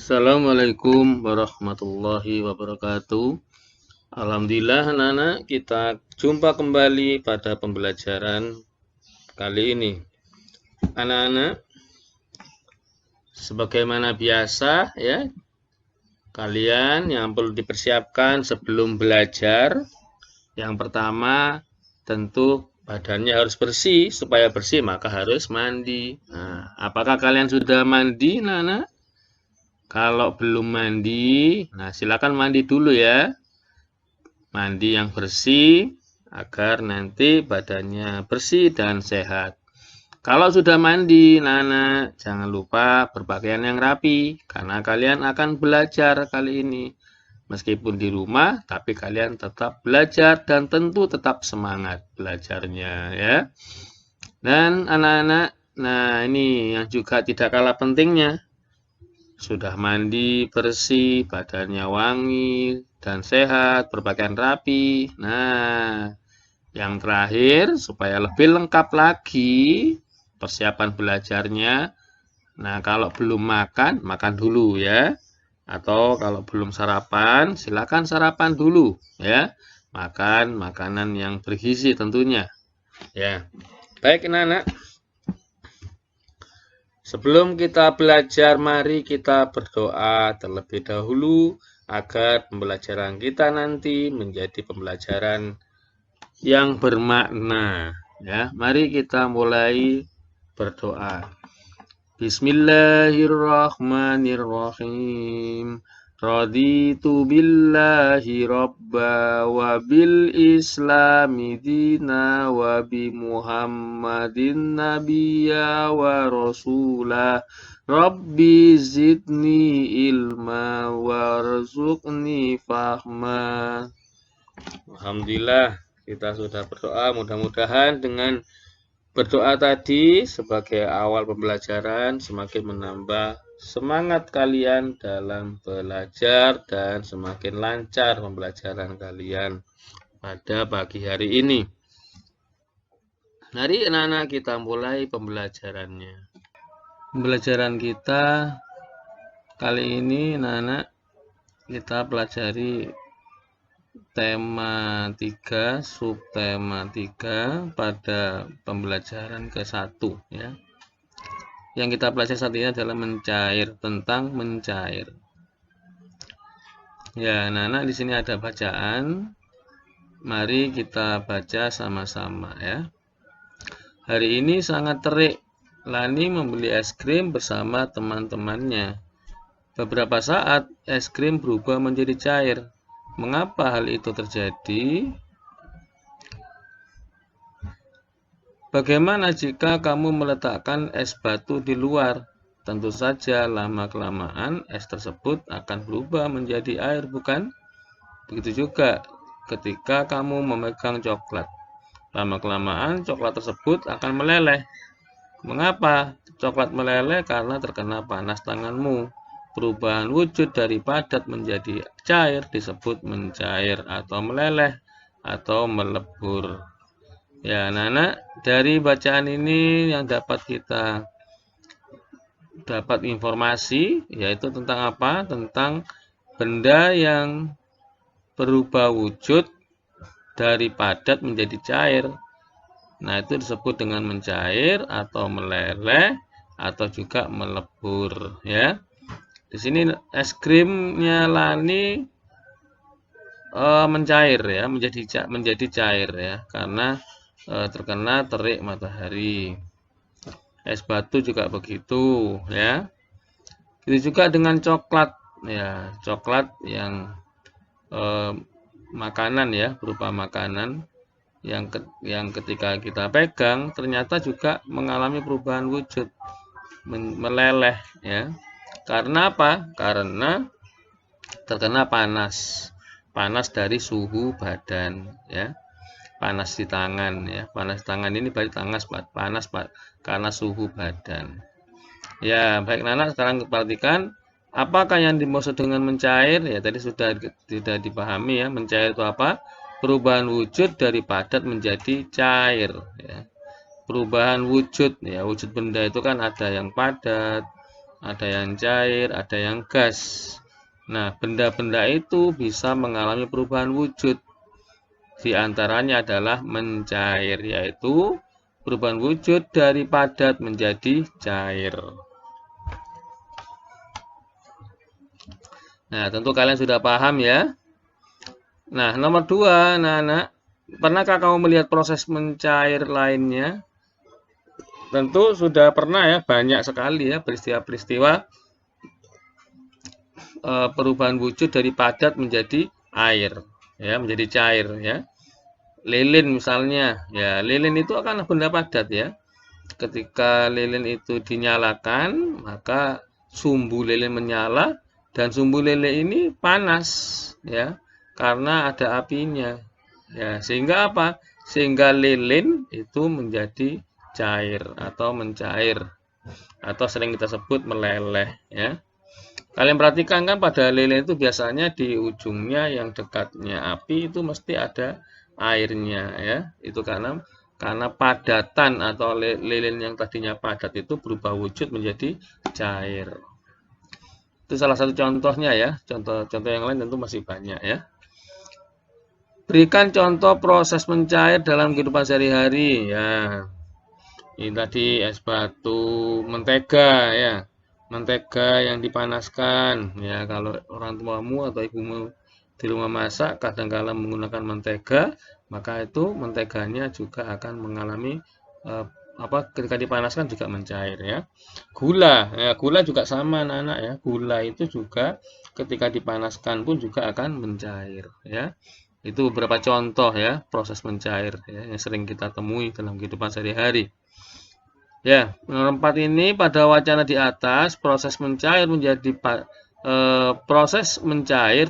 Assalamualaikum warahmatullahi wabarakatuh. Alhamdulillah anak-anak, kita jumpa kembali pada pembelajaran kali ini. Anak-anak, sebagaimana biasa ya, kalian yang perlu dipersiapkan sebelum belajar, yang pertama tentu badannya harus bersih. Supaya bersih maka harus mandi. Nah, apakah kalian sudah mandi anak-anak? Kalau belum mandi, nah silakan mandi dulu ya. Mandi yang bersih agar nanti badannya bersih dan sehat. Kalau sudah mandi, Nana, jangan lupa berpakaian yang rapi karena kalian akan belajar kali ini. Meskipun di rumah, tapi kalian tetap belajar dan tentu tetap semangat belajarnya ya. Dan anak-anak, nah ini yang juga tidak kalah pentingnya. Sudah mandi bersih, badannya wangi dan sehat, berpakaian rapi. Nah, yang terakhir supaya lebih lengkap lagi persiapan belajarnya. Nah, kalau belum makan, makan dulu ya. Atau kalau belum sarapan, silakan sarapan dulu ya. Makan makanan yang bergizi tentunya. Ya. Baik, anak-anak. Sebelum kita belajar, mari kita berdoa terlebih dahulu agar pembelajaran kita nanti menjadi pembelajaran yang bermakna. Ya, mari kita mulai berdoa. Bismillahirrahmanirrahim. Raditu billahi robba wa bil islami dina wa bi muhammadin nabiyya wa rasulah. Rabbi zidni ilma warzuqni fahma. Alhamdulillah kita sudah berdoa, mudah-mudahan dengan berdoa tadi sebagai awal pembelajaran semakin menambah semangat kalian dalam belajar dan semakin lancar pembelajaran kalian pada pagi hari ini. Mari anak-anak kita mulai pembelajarannya. Pembelajaran kita kali ini anak-anak kita pelajari tema 3, subtema 3 pada pembelajaran ke-1 ya. Yang kita pelajari saat ini adalah mencair, tentang mencair. Ya, anak-anak di sini ada bacaan. Mari kita baca sama-sama ya. Hari ini sangat terik. Lani membeli es krim bersama teman-temannya. Beberapa saat es krim berubah menjadi cair. Mengapa hal itu terjadi? Bagaimana jika kamu meletakkan es batu di luar? Tentu saja lama-kelamaan es tersebut akan berubah menjadi air, bukan? Begitu juga ketika kamu memegang coklat. Lama-kelamaan coklat tersebut akan meleleh. Mengapa coklat meleleh? Karena terkena panas tanganmu. Perubahan wujud dari padat menjadi cair disebut mencair atau meleleh atau melebur. Ya, anak-anak, dari bacaan ini yang dapat kita dapat informasi yaitu tentang apa? Tentang benda yang berubah wujud dari padat menjadi cair. Nah, itu disebut dengan mencair atau meleleh atau juga melebur ya. Di sini es krimnya Lani mencair ya, menjadi cair ya karena terkena terik matahari. Es batu juga begitu ya. Itu juga dengan coklat ya, coklat yang makanan ya, berupa makanan yang ketika kita pegang ternyata juga mengalami perubahan wujud, meleleh ya. Karena apa? Karena terkena panas dari suhu badan ya. Panas di tangan ya. Panas di tangan ini berarti panas karena suhu badan. Ya, baik anak, sekarang perhatikan apakah yang dimaksud dengan mencair? Ya, tadi sudah dipahami ya. Mencair itu apa? Perubahan wujud dari padat menjadi cair ya. Perubahan wujud ya, wujud benda itu kan ada yang padat, ada yang cair, ada yang gas. Nah, benda-benda itu bisa mengalami perubahan wujud. Di antaranya adalah mencair, yaitu perubahan wujud dari padat menjadi cair. Nah, tentu kalian sudah paham ya. Nah, nomor 2, anak-anak, pernahkah kamu melihat proses mencair lainnya? Tentu sudah pernah ya, banyak sekali ya peristiwa-peristiwa perubahan wujud dari padat menjadi air, ya, menjadi cair ya. Lilin misalnya, ya, lilin itu akan benda padat ya. Ketika lilin itu dinyalakan, maka sumbu lilin menyala dan sumbu lilin ini panas ya, karena ada apinya. Ya, sehingga apa? Sehingga lilin itu menjadi cair atau mencair atau sering kita sebut meleleh ya. Kalian perhatikan kan pada lilin itu biasanya di ujungnya yang dekatnya api itu mesti ada airnya ya. Itu karena padatan atau lilin yang tadinya padat itu berubah wujud menjadi cair. Itu salah satu contohnya ya. Contoh yang lain tentu masih banyak ya. Berikan contoh proses mencair dalam kehidupan sehari-hari ya. Ini tadi es batu, mentega ya. Mentega yang dipanaskan ya, kalau orang tuamu atau ibumu di rumah masak kadang-kala menggunakan mentega, maka itu menteganya juga akan mengalami ketika dipanaskan juga mencair ya. Gula ya, gula juga sama anak-anak ya. Gula itu juga ketika dipanaskan pun juga akan mencair ya. Itu beberapa contoh ya proses mencair ya, yang sering kita temui dalam kehidupan sehari-hari. Ya, nomor 4 ini pada wacana di atas proses mencair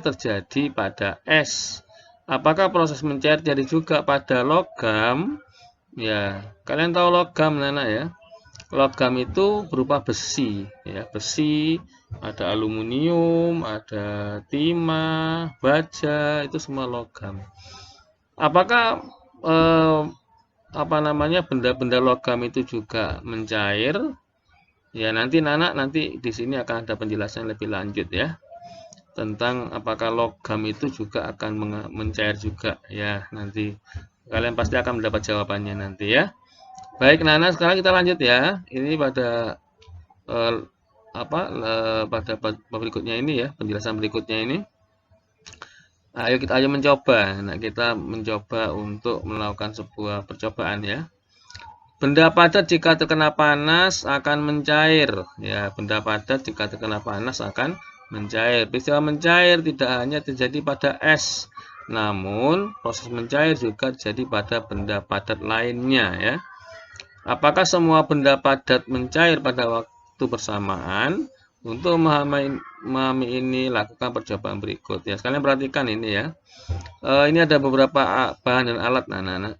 terjadi pada es. Apakah proses mencair terjadi juga pada logam? Ya, kalian tahu logam anak ya. Logam itu berupa besi ya, besi, ada aluminium, ada timah, baja, itu semua logam. Apakah benda-benda logam itu juga mencair? Ya, nanti di sini akan ada penjelasan lebih lanjut ya tentang apakah logam itu juga akan mencair juga ya. Nanti kalian pasti akan mendapat jawabannya nanti ya. Baik, Nana, sekarang kita lanjut ya. Ini pada pada berikutnya ini ya, penjelasan berikutnya ini. Ayo mencoba. Nah, kita mencoba untuk melakukan sebuah percobaan ya. Benda padat jika terkena panas akan mencair. Ya, benda padat jika terkena panas akan mencair. Peristiwa mencair tidak hanya terjadi pada es, namun proses mencair juga terjadi pada benda padat lainnya ya. Apakah semua benda padat mencair pada waktu bersamaan? Untuk memahami ini, lakukan percobaan berikut ya. Sekalian perhatikan ini ya. Ini ada beberapa bahan dan alat anak-anak.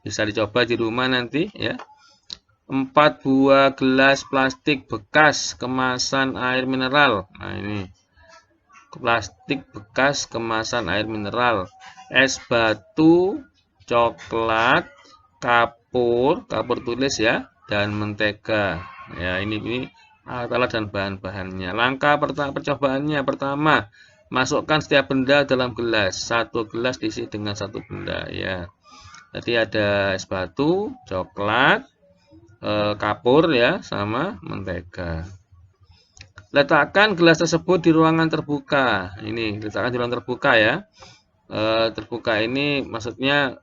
Bisa dicoba di rumah nanti ya. 4 buah gelas plastik bekas kemasan air mineral. Nah, ini plastik bekas kemasan air mineral, es batu, coklat, kapur tulis ya, dan mentega. Ya, ini alat dan bahan-bahannya. Langkah percobaannya pertama, masukkan setiap benda dalam gelas. Satu gelas diisi dengan satu benda ya. Jadi ada es batu, coklat, kapur ya, sama mentega. Letakkan gelas tersebut di ruangan terbuka. Ini letakkan di ruangan terbuka ya. Terbuka ini maksudnya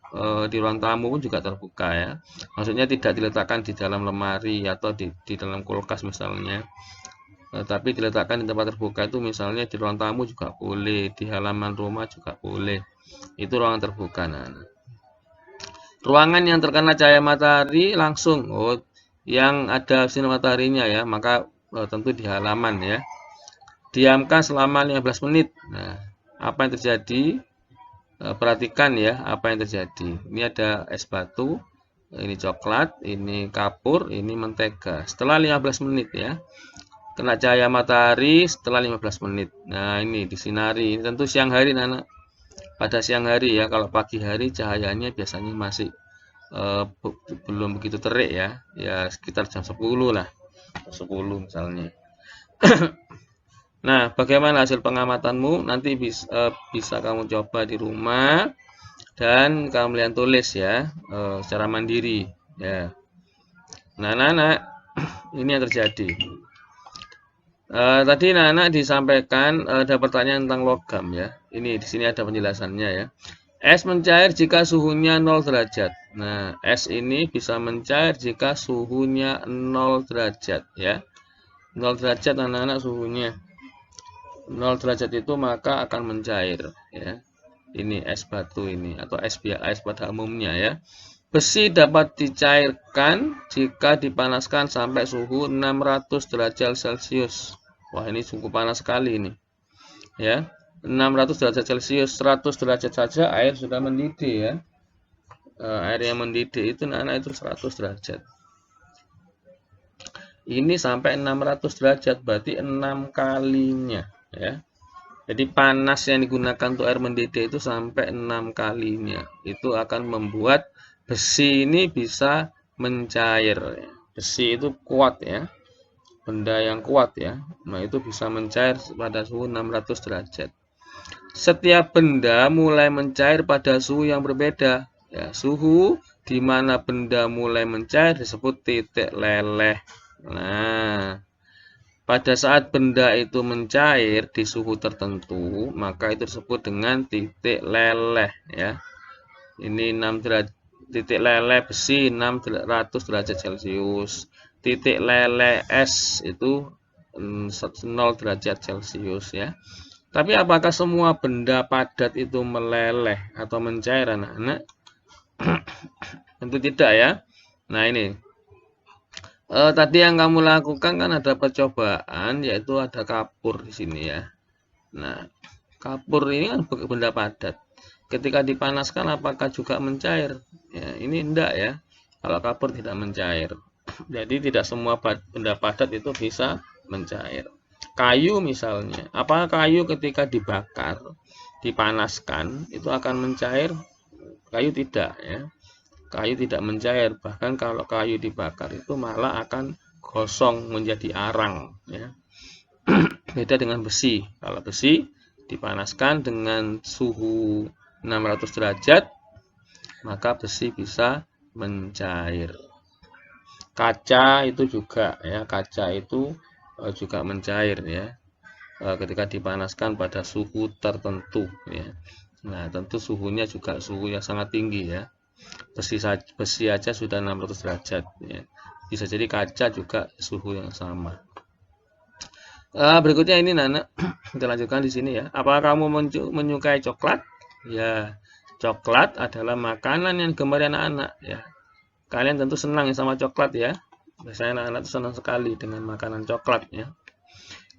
di ruang tamu pun juga terbuka ya. Maksudnya tidak diletakkan di dalam lemari atau di dalam kulkas misalnya. Tapi diletakkan di tempat terbuka itu misalnya di ruang tamu juga boleh, di halaman rumah juga boleh. Itu ruangan terbuka. Nah, ruangan yang terkena cahaya matahari langsung, yang ada sinar mataharinya ya, maka tentu di halaman ya. Diamkan selama 15 menit. Nah, apa yang terjadi? Perhatikan ya apa yang terjadi. Ini ada es batu, ini coklat, ini kapur, ini mentega. Setelah 15 menit ya. Kena cahaya matahari setelah 15 menit. Nah, ini disinari. Ini tentu siang hari anak. Pada siang hari ya, kalau pagi hari cahayanya biasanya masih belum begitu terik ya. Ya sekitar jam 10 lah. 10 misalnya. Nah, bagaimana hasil pengamatanmu? Nanti bisa kamu coba di rumah dan kalian tulis ya secara mandiri ya. Nah, anak-anak, ini yang terjadi. Tadi anak-anak disampaikan ada pertanyaan tentang logam ya. Ini di sini ada penjelasannya ya. Es mencair jika suhunya 0 derajat. Nah, es ini bisa mencair jika suhunya 0 derajat ya. 0 derajat anak-anak suhunya. 0 derajat itu maka akan mencair ya. Ini es batu ini atau es pada umumnya ya. Besi dapat dicairkan jika dipanaskan sampai suhu 600 derajat Celcius. Wah, ini cukup panas sekali ini. Ya. 600 derajat Celcius, 100 derajat saja air sudah mendidih ya. Air yang mendidih itu anak itu 100 derajat. Ini sampai 600 derajat berarti 6 kalinya ya. Jadi panas yang digunakan untuk air mendidih itu sampai 6 kalinya. Itu akan membuat besi ini bisa mencair. Besi itu kuat ya. Benda yang kuat ya. Nah, itu bisa mencair pada suhu 600 derajat. Setiap benda mulai mencair pada suhu yang berbeda. Ya, suhu di mana benda mulai mencair disebut titik leleh. Nah, pada saat benda itu mencair di suhu tertentu, maka itu disebut dengan titik leleh ya. Ini 6 derajat, titik leleh besi 600 derajat Celcius. Titik leleh es itu 0 derajat Celcius ya. Tapi apakah semua benda padat itu meleleh atau mencair anak-anak? Tentu tidak ya. Nah, ini tadi yang kamu lakukan kan ada percobaan, yaitu ada kapur di sini ya. Nah, kapur ini kan benda padat. Ketika dipanaskan apakah juga mencair? Ya, ini enggak ya. Kalau kapur tidak mencair. Jadi tidak semua benda padat itu bisa mencair. Kayu misalnya, apakah kayu ketika dibakar, dipanaskan itu akan mencair? Kayu tidak ya. Kayu tidak mencair, bahkan kalau kayu dibakar itu malah akan gosong menjadi arang ya. Beda dengan besi. Kalau besi dipanaskan dengan suhu 600 derajat maka besi bisa mencair. Kaca itu juga ya, kaca itu juga mencair ya. Ketika dipanaskan pada suhu tertentu ya. Nah, tentu suhunya juga suhu yang sangat tinggi ya. Besi aja sudah 600 derajat ya. Bisa jadi kaca juga suhu yang sama. Berikutnya ini Nana, kita lanjutkan di sini ya. Apakah kamu menyukai coklat? Ya, coklat adalah makanan yang digemari anak-anak ya. Kalian tentu senang ya sama coklat ya. Biasanya anak-anak senang sekali dengan makanan coklat ya.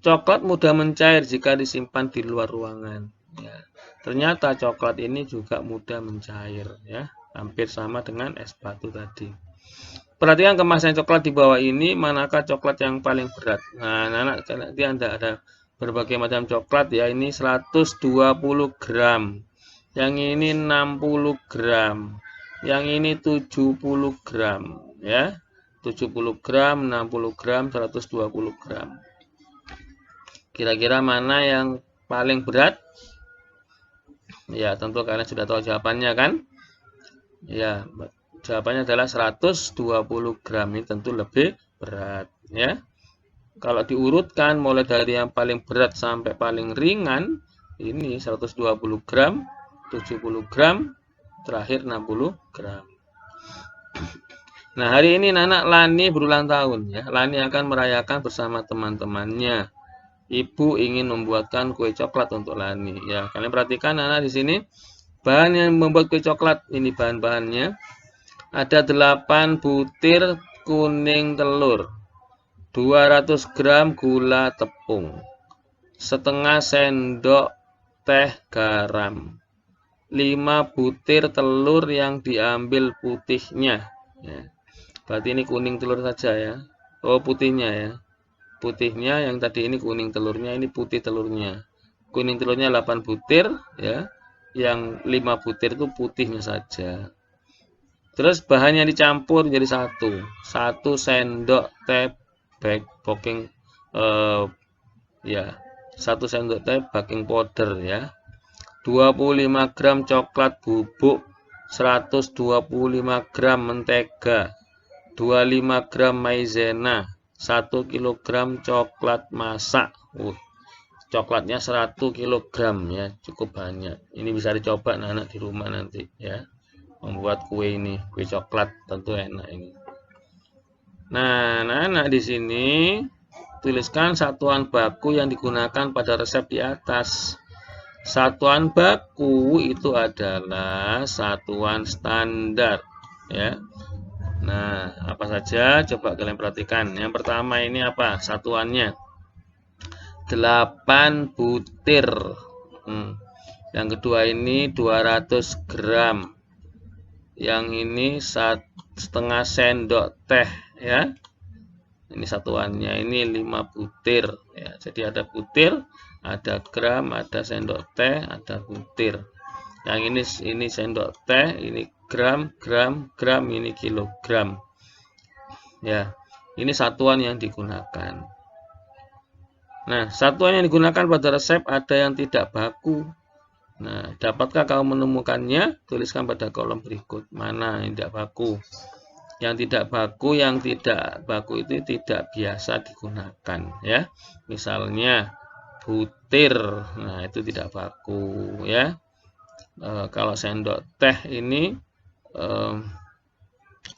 Coklat mudah mencair jika disimpan di luar ruangan ya. Ternyata coklat ini juga mudah mencair ya. Hampir sama dengan es batu tadi. Perhatikan kemasan coklat di bawah ini, manakah coklat yang paling berat? Nah, anak nanti ada berbagai macam coklat ya. Ini 120 gram. Yang ini 60 gram. Yang ini 70 gram ya. 70 gram, 60 gram, 120 gram. Kira-kira mana yang paling berat? Ya, tentu kalian sudah tahu jawabannya kan? Ya, jawabannya adalah 120 gram. Ini tentu lebih berat ya. Kalau diurutkan mulai dari yang paling berat sampai paling ringan, ini 120 gram, 70 gram, terakhir 60 gram. Nah, hari ini anak Lani berulang tahun ya. Lani akan merayakan bersama teman-temannya. Ibu ingin membuatkan kue coklat untuk Lani. Ya, kalian perhatikan anak di sini. Bahan yang membuat kue coklat ini bahan-bahannya. Ada 8 butir kuning telur, 200 gram gula tepung, setengah sendok teh garam, 5 butir telur yang diambil putihnya. Ya. Berarti ini kuning telur saja ya. Oh, putihnya ya. Putihnya yang tadi ini kuning telurnya, ini putih telurnya. Kuning telurnya 8 butir ya. Yang 5 butir itu putihnya saja. Terus bahannya dicampur jadi 1 sendok teh baking ya 1 sendok teh baking powder ya, 25 gram coklat bubuk, 125 gram mentega, 25 gram maizena, 1 kg coklat masak. Coklatnya 100 kg ya, cukup banyak. Ini bisa dicoba anak-anak di rumah nanti ya, membuat kue ini, kue coklat tentu enak ini. Nah, anak-anak di sini tuliskan satuan baku yang digunakan pada resep di atas. Satuan baku itu adalah satuan standar ya. Nah, apa saja? Coba kalian perhatikan. Yang pertama ini apa? Satuannya 8 butir. Yang kedua ini 200 gram. Yang ini setengah sendok teh ya. Ini satuannya ini 5 butir ya. Jadi ada butir, ada gram, ada sendok teh, ada butir. Yang ini sendok teh, ini gram, ini kilogram. Ya, ini satuan yang digunakan. Nah, satuan yang digunakan pada resep ada yang tidak baku. Nah, dapatkah kamu menemukannya? Tuliskan pada kolom berikut. Mana yang tidak baku? Yang tidak baku itu tidak biasa digunakan ya. Misalnya butir. Nah, itu tidak baku ya. Kalau sendok teh ini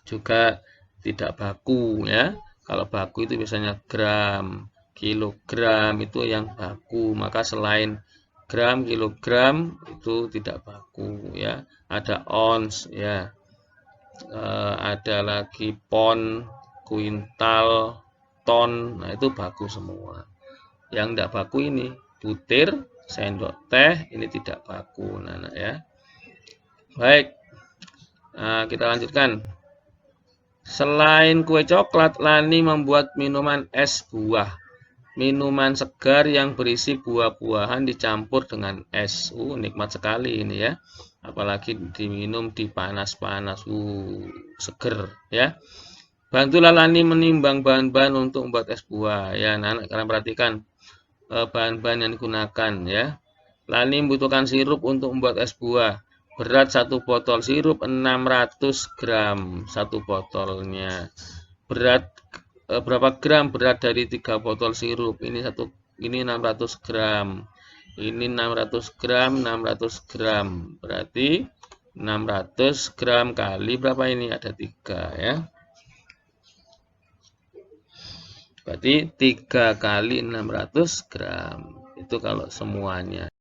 juga tidak baku ya. Kalau baku itu biasanya gram, kilogram itu yang baku. Maka selain gram, kilogram itu tidak baku ya. Ada ons ya. Ada lagi pon, kuintal, ton. Nah, itu baku semua. Yang tidak baku ini butir, sendok teh, ini tidak baku anak-anak ya. Baik. Nah, kita lanjutkan. Selain kue coklat, Lani membuat minuman es buah. Minuman segar yang berisi buah-buahan dicampur dengan es. Nikmat sekali ini ya. Apalagi diminum di panas-panas. Seger ya. Bantulah Lani menimbang bahan-bahan untuk membuat es buah. Ya, anak-anak kalian perhatikan bahan-bahan yang digunakan ya. Lani membutuhkan sirup untuk membuat es buah. Berat 1 botol sirup 600 gram 1 botolnya. Berat berapa gram? Berat dari 3 botol sirup. Ini 600 gram. Ini 600 gram, 600 gram. Berarti 600 gram kali berapa ini? Ada 3 ya. Berarti 3 kali 600 gram. Itu kalau semuanya.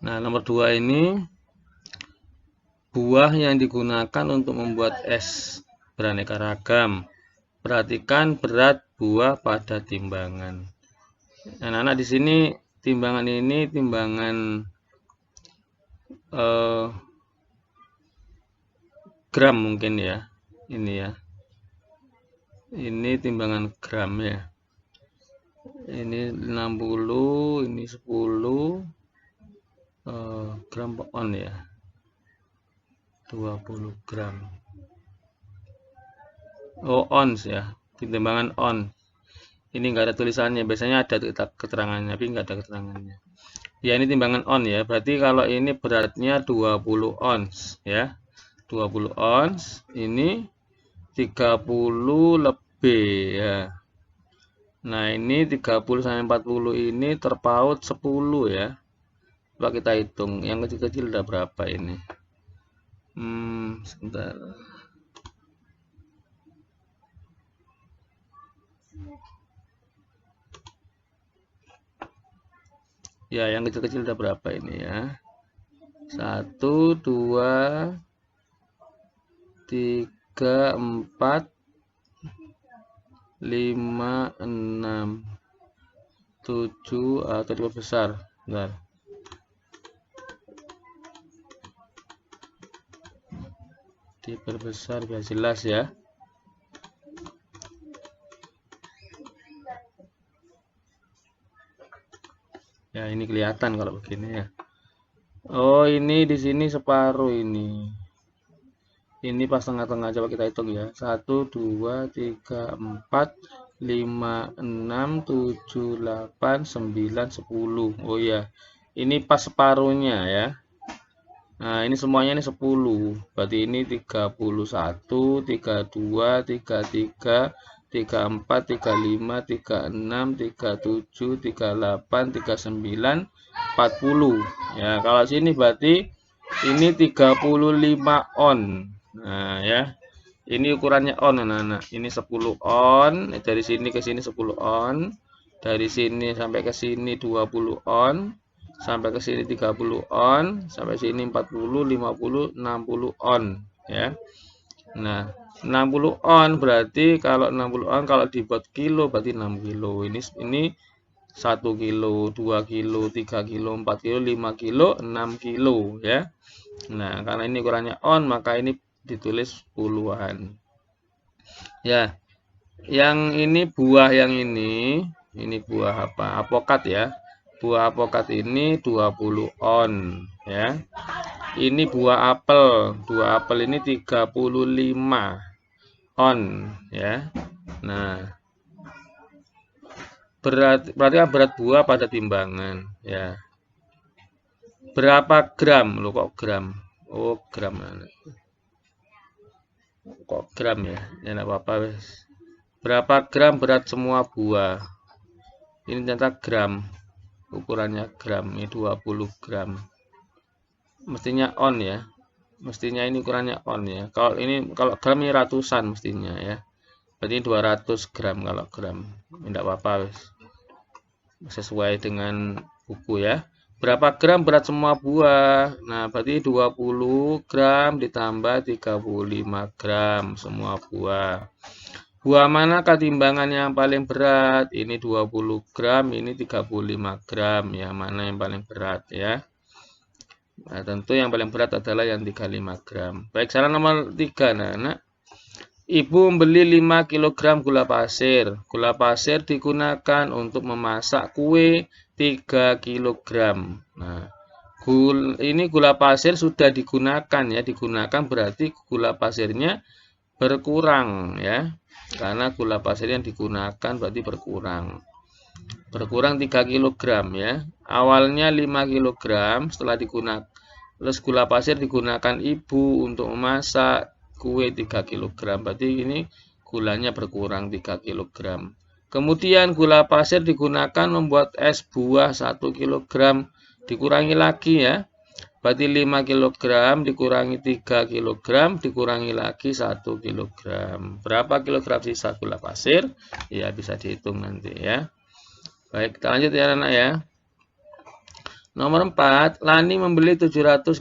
Nah, nomor 2 ini buah yang digunakan untuk membuat es beraneka ragam. Perhatikan berat buah pada timbangan. Anak-anak di sini timbangan ini timbangan gram mungkin ya. Ini ya. Ini timbangan gram ya. Ini 60, ini 10 gram per on ya. 20 gram. Oh, ons ya. Timbangan on. Ini enggak ada tulisannya. Biasanya ada keterangannya, tapi enggak ada keterangannya. Ya, ini timbangan on ya. Berarti kalau ini beratnya 20 ons ya. 20 ons. Ini 30 lebih ya. Nah, ini 30 sampai 40 ini terpaut 10 ya. Coba kita hitung. Yang kecil-kecil udah berapa ini? Sebentar. Ya, yang kecil-kecil udah berapa ini ya? 1, 2, 3, 4, 5, 6, 7 atau diperbesar. Bentar. Diperbesar biar jelas ya. Ya, ini kelihatan kalau begini ya. Oh, ini di sini separuh ini. Ini pas tengah-tengah, coba kita hitung ya. 1, 2, 3, 4, 5, 6, 7, 8, 9, 10. Oh iya, ini pas separuhnya ya. Nah, ini semuanya ini 10. Berarti ini 31, 32, 33, 34, 35, 36, 37, 38, 39, 40. Ya, kalau sini berarti ini 35 on. Nah, ya. Ini ukurannya on, anak-anak. Ini 10 on, dari sini ke sini 10 on. Dari sini sampai ke sini 20 on. Sampai ke sini 30 on, sampai sini 40, 50, 60 on, ya. Nah, 60 on berarti kalau 60 on kalau dibuat kilo berarti 6 kilo. Ini 1 kilo, 2 kilo, 3 kilo, 4 kilo, 5 kilo, 6 kilo ya. Nah, karena ini ukurannya on maka ini ditulis puluhan. Ya. Yang ini buah yang ini buah apa? Apokat ya. Buah apokat ini 20 on ya. Ini buah apel. Buah apel ini 35 on ya. Nah, berarti kan berat buah pada timbangan ya. Berapa gram? Loh kok gram? Oh, gram. Kok gram ya? Ya enggak apa-apa wes. Berapa gram berat semua buah? Ini ternyata gram. Ukurannya gram, ini 20 gram. Mestinya on ya. Mestinya ini ukurannya on ya. Kalau gram ini ratusan mestinya ya. Berarti 200 gram kalau gram. Tidak apa-apa, sesuai dengan buku ya. Berapa gram berat semua buah? Nah, berarti 20 gram ditambah 35 gram semua buah. Buah manakah timbangan yang paling berat? Ini 20 gram, ini 35 gram. Yang mana yang paling berat ya? Nah, tentu yang paling berat adalah yang 35 gram. Baik, saran nomor 3, anak. Ibu membeli 5 kg gula pasir. Gula pasir digunakan untuk memasak kue 3 kg. Nah, ini gula pasir sudah digunakan ya. Digunakan berarti gula pasirnya berkurang ya. Karena gula pasir yang digunakan berarti berkurang. Berkurang 3 kg ya. Awalnya 5 kg setelah digunakan. Terus gula pasir digunakan ibu untuk memasak kue 3 kg. Berarti ini gulanya berkurang 3 kg. Kemudian gula pasir digunakan membuat es buah 1 kg. Dikurangi lagi ya. Berarti 5 kg dikurangi 3 kg dikurangi lagi 1 kg. Berapa kilogram sisa gula pasir? Ya bisa dihitung nanti ya. Baik, kita lanjut ya anak ya. Nomor 4, Lani membeli 750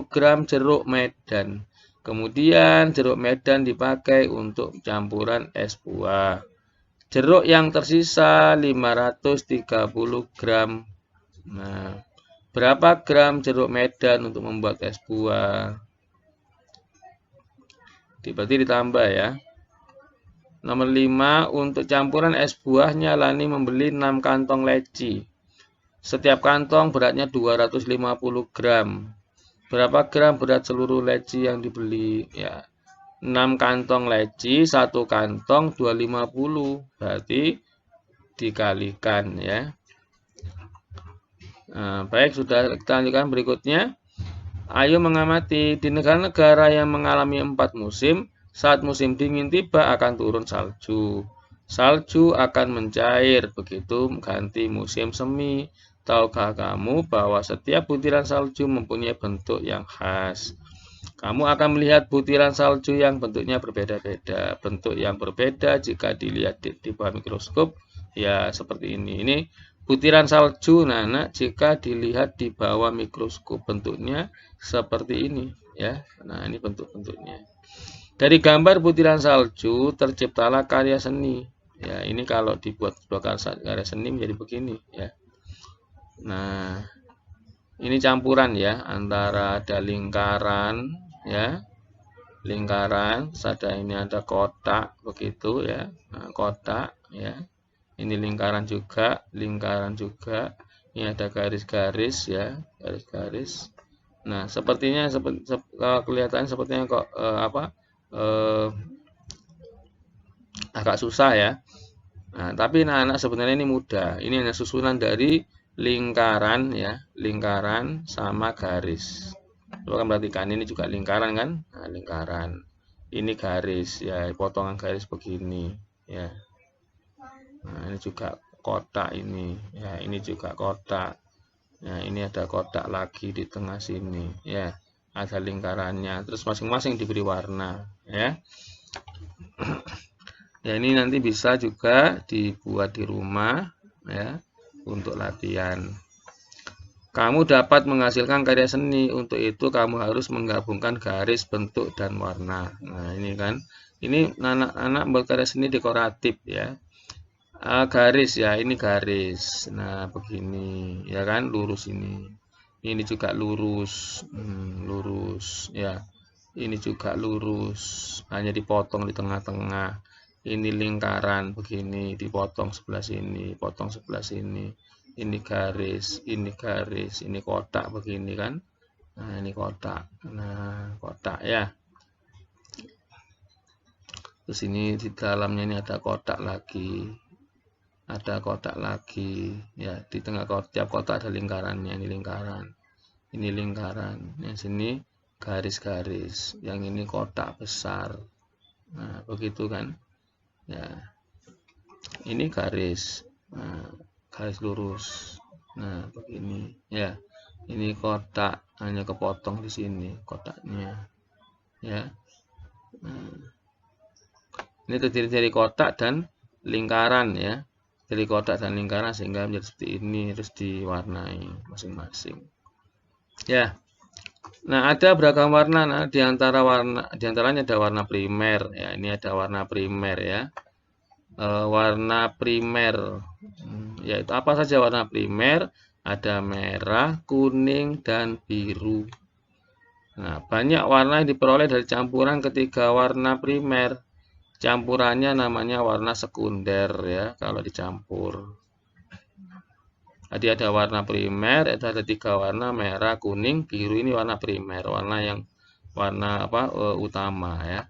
gram jeruk medan. Kemudian jeruk medan dipakai untuk campuran es buah. Jeruk yang tersisa 530 gram. Nah, berapa gram jeruk medan untuk membuat es buah? Berarti ditambah ya. Nomor 5, untuk campuran es buahnya Lani membeli 6 kantong leci. Setiap kantong beratnya 250 gram. Berapa gram berat seluruh leci yang dibeli? Ya, 6 kantong leci, 1 kantong 250. Berarti dikalikan ya. Nah, baik, sudah kita lanjutkan berikutnya. Ayo mengamati di negara-negara yang mengalami 4 musim, saat musim dingin tiba akan turun salju. Salju akan mencair begitu ganti musim semi. Tahukah kamu bahwa setiap butiran salju mempunyai bentuk yang khas? Kamu akan melihat butiran salju yang bentuknya berbeda-beda. Bentuk yang berbeda jika dilihat di bawah mikroskop, ya seperti ini. Ini butiran salju, anak, jika dilihat di bawah mikroskop bentuknya seperti ini, ya. Nah, ini bentuk-bentuknya. Dari gambar butiran salju terciptalah karya seni. Ya, ini kalau dibuat sebuah karya seni menjadi begini, ya. Nah, ini campuran ya antara ada lingkaran ya. Lingkaran, ini ada kotak begitu ya. Nah, kotak ya. Ini lingkaran juga. Ini ada garis-garis ya, garis-garis. Nah, sepertinya kelihatan sepertinya kok agak susah ya. Nah, tapi anak-anak sebenarnya ini mudah. Ini hanya susunan dari lingkaran ya, lingkaran sama garis. Coba kan perhatikan, ini juga lingkaran kan? Nah, lingkaran. Ini garis ya, potongan garis begini ya. Nah, ini juga kotak ini. Ya, ini juga kotak. Nah, ini ada kotak lagi di tengah sini ya. Ada lingkarannya. Terus masing-masing diberi warna ya. Ya, ini nanti bisa juga dibuat di rumah ya untuk latihan. Kamu dapat menghasilkan karya seni. Untuk itu kamu harus menggabungkan garis, bentuk, dan warna. Nah, ini kan. Ini anak-anak buat karya seni dekoratif ya. Garis ya, ini garis. Nah, begini ya kan, lurus ini. Ini juga lurus, lurus ya. Ini juga lurus, hanya dipotong di tengah-tengah. Ini lingkaran begini, dipotong sebelah sini, potong sebelah sini. Ini garis, ini kotak begini kan. Nah, ini kotak. Nah, kotak ya. Terus ini di dalamnya ini ada kotak lagi. Ada kotak lagi ya, di tengah tiap kotak ada lingkarannya. Ini lingkaran, ini lingkaran, yang sini garis-garis, yang ini kotak besar. Nah, begitu kan ya. Ini garis, nah, garis lurus. Nah, begini ya. Ini kotak, hanya kepotong di sini kotaknya ya. Nah, ini terdiri dari kotak dan lingkaran ya, dari kotak dan lingkaran sehingga menjadi seperti ini, terus diwarnai masing-masing ya. Nah, ada beragam warna. Nah, diantaranya ada warna primer ya. Ini ada warna primer ya. Warna primer yaitu apa saja warna primer? Ada merah, kuning, dan biru. Nah, banyak warna yang diperoleh dari campuran ketiga warna primer. Campurannya namanya warna sekunder ya kalau dicampur. Tadi ada warna primer, ada 3 warna, merah, kuning, biru. Ini warna primer, warna utama ya.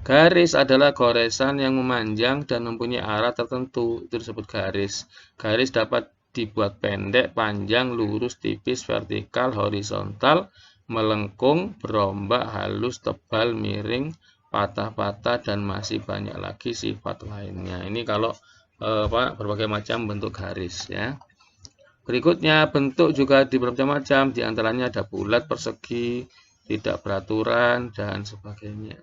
Garis adalah goresan yang memanjang dan mempunyai arah tertentu. Itu disebut garis. Garis dapat dibuat pendek, panjang, lurus, tipis, vertikal, horizontal, melengkung, berombak, halus, tebal, miring, patah-patah, dan masih banyak lagi sifat lainnya. Ini kalau berbagai macam bentuk garis ya. Berikutnya, bentuk juga di bermacam-macam, di antaranya ada bulat, persegi, tidak beraturan, dan sebagainya.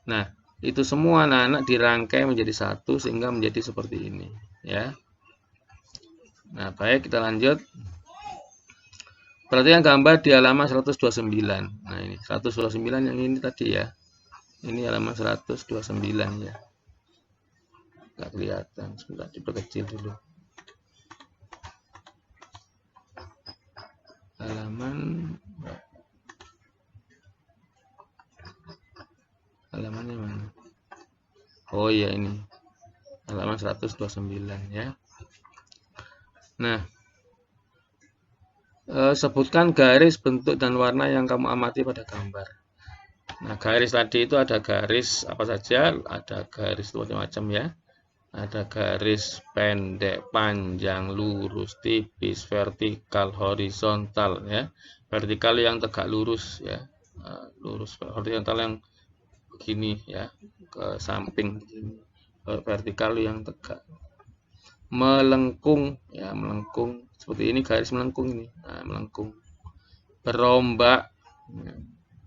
Nah, itu semua anak-anak dirangkai menjadi satu sehingga menjadi seperti ini, ya. Nah, baik, kita lanjut. Perhatikan gambar di halaman 129. Nah, ini 129 yang ini tadi ya. Ini halaman 129 ya. Nggak kelihatan, sebentar diperkecil dulu. Halamannya mana? Oh iya, ini halaman 129 ya. Nah, sebutkan garis, bentuk, dan warna yang kamu amati pada gambar. Nah, garis tadi itu ada garis apa saja? Ada garis macam-macam ya. Ada garis pendek, panjang, lurus, tipis, vertikal, horizontal ya. Vertikal yang tegak lurus ya. Lurus, horizontal yang begini ya, ke samping begini. Vertikal yang tegak. Melengkung ya, melengkung seperti ini, garis melengkung ini. Nah, melengkung. Berombak.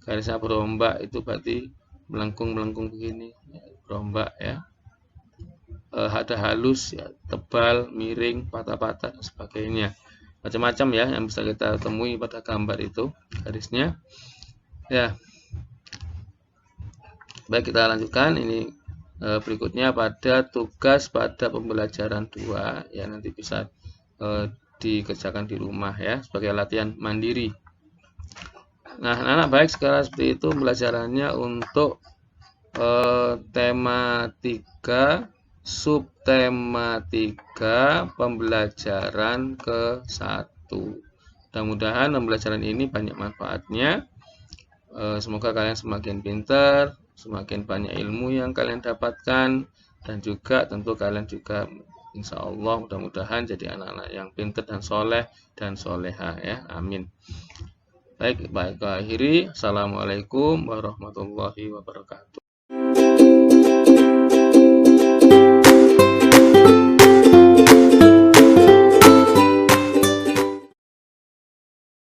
Garisnya berombak itu berarti melengkung begini ya, berombak ya. Ada halus ya, tebal, miring, patah-patah dan sebagainya. Macam-macam ya yang bisa kita temui pada gambar itu garisnya. Ya. Baik, kita lanjutkan. Ini berikutnya pada tugas pada pembelajaran 2 ya, nanti bisa dikerjakan di rumah ya sebagai latihan mandiri. Nah, anak-anak baik, sekarang seperti itu pembelajarannya untuk tema 3, subtema 3, pembelajaran ke-1. Mudah-mudahan pembelajaran ini banyak manfaatnya. Semoga kalian semakin pintar, semakin banyak ilmu yang kalian dapatkan, dan juga tentu kalian juga insya Allah mudah-mudahan jadi anak-anak yang pintar dan soleh dan soleha ya. Amin. Baik, akhiri. Assalamualaikum warahmatullahi wabarakatuh.